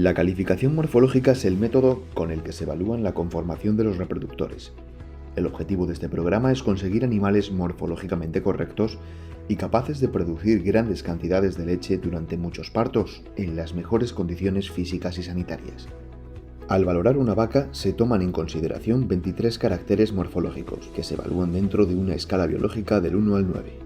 La calificación morfológica es el método con el que se evalúan la conformación de los reproductores. El objetivo de este programa es conseguir animales morfológicamente correctos y capaces de producir grandes cantidades de leche durante muchos partos, en las mejores condiciones físicas y sanitarias. Al valorar una vaca se toman en consideración 23 caracteres morfológicos, que se evalúan dentro de una escala biológica del 1 al 9.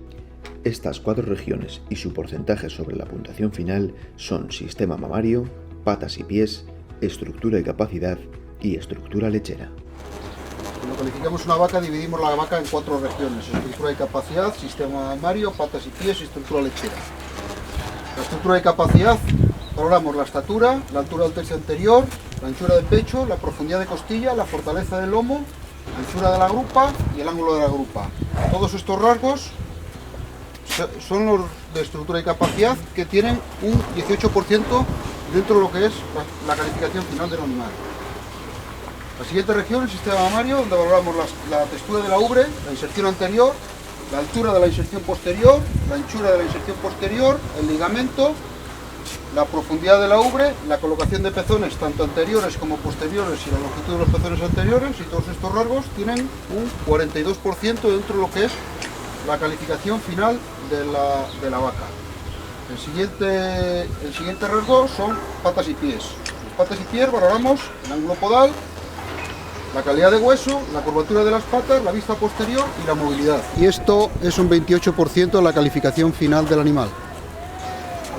Estas 4 regiones y su porcentaje sobre la puntuación final son sistema mamario, patas y pies, estructura y capacidad y estructura lechera. Cuando calificamos una vaca dividimos la vaca en 4 regiones: estructura y capacidad, sistema mamario, patas y pies y estructura lechera. La estructura y capacidad valoramos la estatura, la altura del tercio anterior, la anchura del pecho, la profundidad de costilla, la fortaleza del lomo, la anchura de la grupa y el ángulo de la grupa. Todos estos rasgos son los de estructura y capacidad, que tienen un 18% dentro de lo que es la calificación final del animal. La siguiente región, el sistema mamario, donde valoramos la textura de la ubre, la inserción anterior, la altura de la inserción posterior, la anchura de la inserción posterior, el ligamento, la profundidad de la ubre, la colocación de pezones tanto anteriores como posteriores y la longitud de los pezones anteriores, y todos estos rasgos tienen un 42% dentro de lo que es la calificación final de la vaca. El siguiente rasgo son patas y pies. Los patas y pies valoramos el ángulo podal, la calidad de hueso, la curvatura de las patas, la vista posterior y la movilidad. Y esto es un 28% de la calificación final del animal.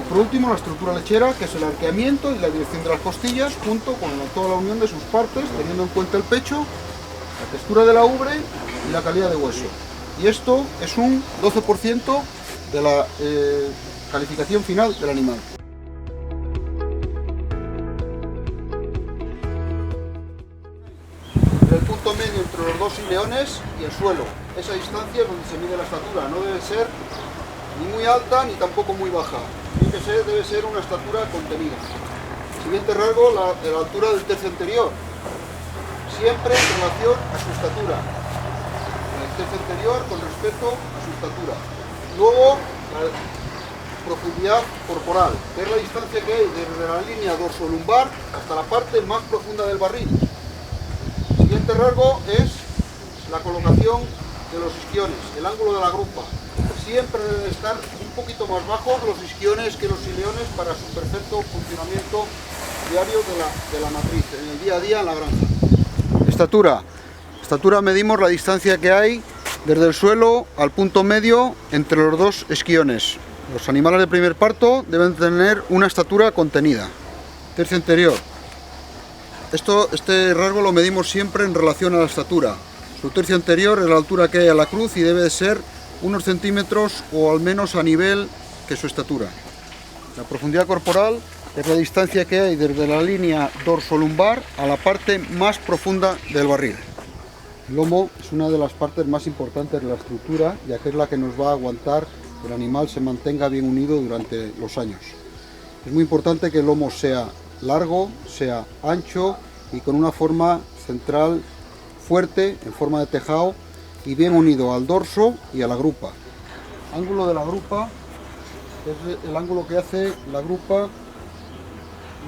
Y por último, la estructura lechera, que es el arqueamiento y la dirección de las costillas, junto con toda la unión de sus partes, teniendo en cuenta el pecho, la textura de la ubre y la calidad de hueso. Y esto es un 12% de la calificación final del animal. El punto medio entre los dos ileones y el suelo, esa distancia es donde se mide la estatura. No debe ser ni muy alta ni tampoco muy baja. Debe ser una estatura contenida. Siguiente rasgo, la altura del tercio anterior, siempre en relación a su estatura. El tercio anterior con respecto a su estatura. Luego, la profundidad corporal, que es la distancia que hay desde la línea dorsolumbar hasta la parte más profunda del barril. El siguiente rasgo es la colocación de los isquiones, el ángulo de la grupa. Siempre debe estar un poquito más bajo los isquiones que los ileones para su perfecto funcionamiento diario de la matriz, en el día a día en la granja. Estatura medimos la distancia que hay desde el suelo al punto medio entre los dos isquiones. Los animales de primer parto deben tener una estatura contenida. Tercio anterior. Este rasgo lo medimos siempre en relación a la estatura. Su tercio anterior es la altura que hay a la cruz y debe de ser unos centímetros o al menos a nivel que su estatura. La profundidad corporal es la distancia que hay desde la línea dorsolumbar a la parte más profunda del barril. El lomo es una de las partes más importantes de la estructura, ya que es la que nos va a aguantar que el animal se mantenga bien unido durante los años. Es muy importante que el lomo sea largo, sea ancho y con una forma central fuerte, en forma de tejado, y bien unido al dorso y a la grupa. Ángulo de la grupa es el ángulo que hace la grupa,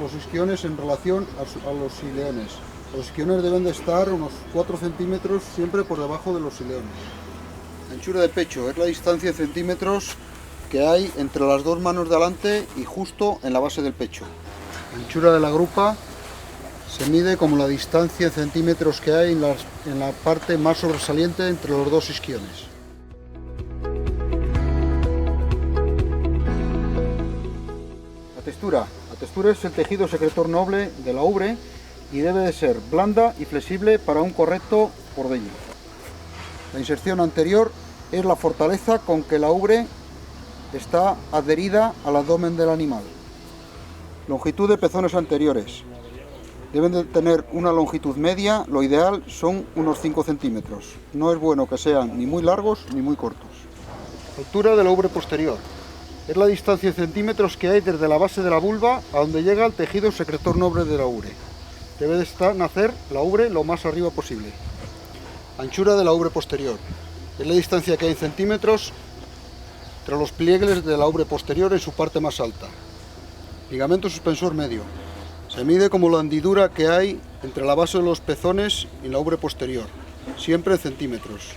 los isquiones en relación a los ileones. Los isquiones deben de estar unos 4 centímetros siempre por debajo de los ileones. Anchura de pecho es la distancia en centímetros que hay entre las dos manos de adelante y justo en la base del pecho. Anchura de la grupa se mide como la distancia en centímetros que hay en la parte más sobresaliente entre los dos isquiones. La textura es el tejido secretor noble de la ubre y debe de ser blanda y flexible para un correcto ordeño. La inserción anterior es la fortaleza con que la ubre está adherida al abdomen del animal. Longitud de pezones anteriores. Deben de tener una longitud media, lo ideal son unos 5 centímetros. No es bueno que sean ni muy largos ni muy cortos. Altura de la ubre posterior. Es la distancia en centímetros que hay desde la base de la vulva a donde llega el tejido secretor noble de la ubre. Debe de nacer la ubre lo más arriba posible. Anchura de la ubre posterior. Es la distancia que hay en centímetros entre los pliegues de la ubre posterior en su parte más alta. Ligamento suspensor medio. Se mide como la hendidura que hay entre la base de los pezones y la ubre posterior, siempre en centímetros.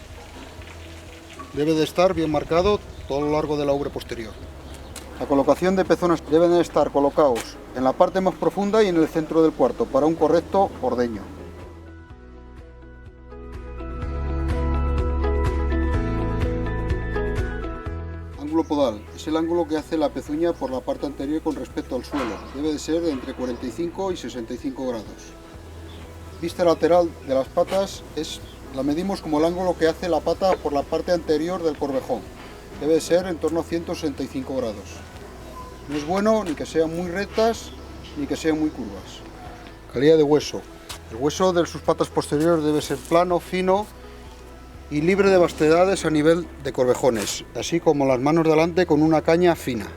Debe de estar bien marcado todo lo largo de la ubre posterior. La colocación de pezones deben de estar colocados en la parte más profunda y en el centro del cuarto para un correcto ordeño. Ángulo podal es el ángulo que hace la pezuña por la parte anterior con respecto al suelo. Debe de ser de entre 45 y 65 grados. Vista lateral de las patas la medimos como el ángulo que hace la pata por la parte anterior del corvejón. Debe de ser en torno a 165 grados. No es bueno ni que sean muy rectas ni que sean muy curvas. Calidad de hueso. El hueso de sus patas posteriores debe ser plano, fino y libre de vastedades a nivel de corvejones, así como las manos delante con una caña fina.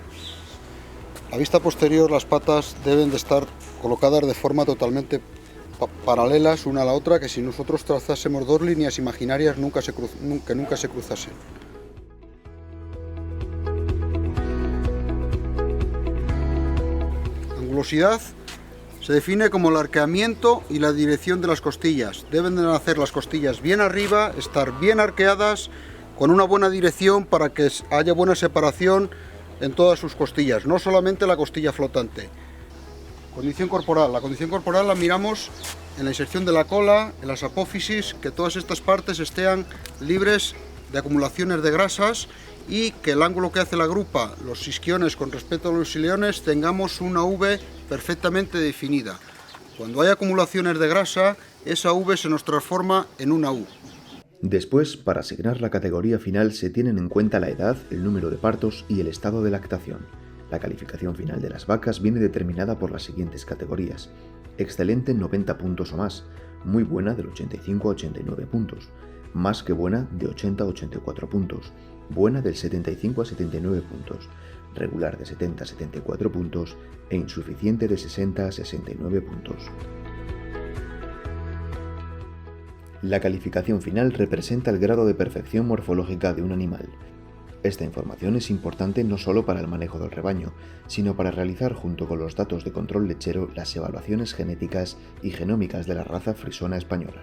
A vista posterior, las patas deben de estar colocadas de forma totalmente paralelas una a la otra, que si nosotros trazásemos dos líneas imaginarias nunca se cruzasen. Angulosidad se define como el arqueamiento y la dirección de las costillas. Deben de nacer las costillas bien arriba, estar bien arqueadas, con una buena dirección para que haya buena separación en todas sus costillas, no solamente la costilla flotante. Condición corporal. La condición corporal la miramos en la inserción de la cola, en las apófisis, que todas estas partes estén libres de acumulaciones de grasas y que el ángulo que hace la grupa, los isquiones con respecto a los iliones, tengamos una V perfectamente definida. Cuando hay acumulaciones de grasa, esa V se nos transforma en una U. Después, para asignar la categoría final se tienen en cuenta la edad, el número de partos y el estado de lactación. La calificación final de las vacas viene determinada por las siguientes categorías: excelente 90 puntos o más, muy buena del 85 a 89 puntos, más que buena de 80 a 84 puntos, buena del 75 a 79 puntos, regular de 70 a 74 puntos e insuficiente de 60 a 69 puntos. La calificación final representa el grado de perfección morfológica de un animal. Esta información es importante no solo para el manejo del rebaño, sino para realizar junto con los datos de control lechero las evaluaciones genéticas y genómicas de la raza frisona española.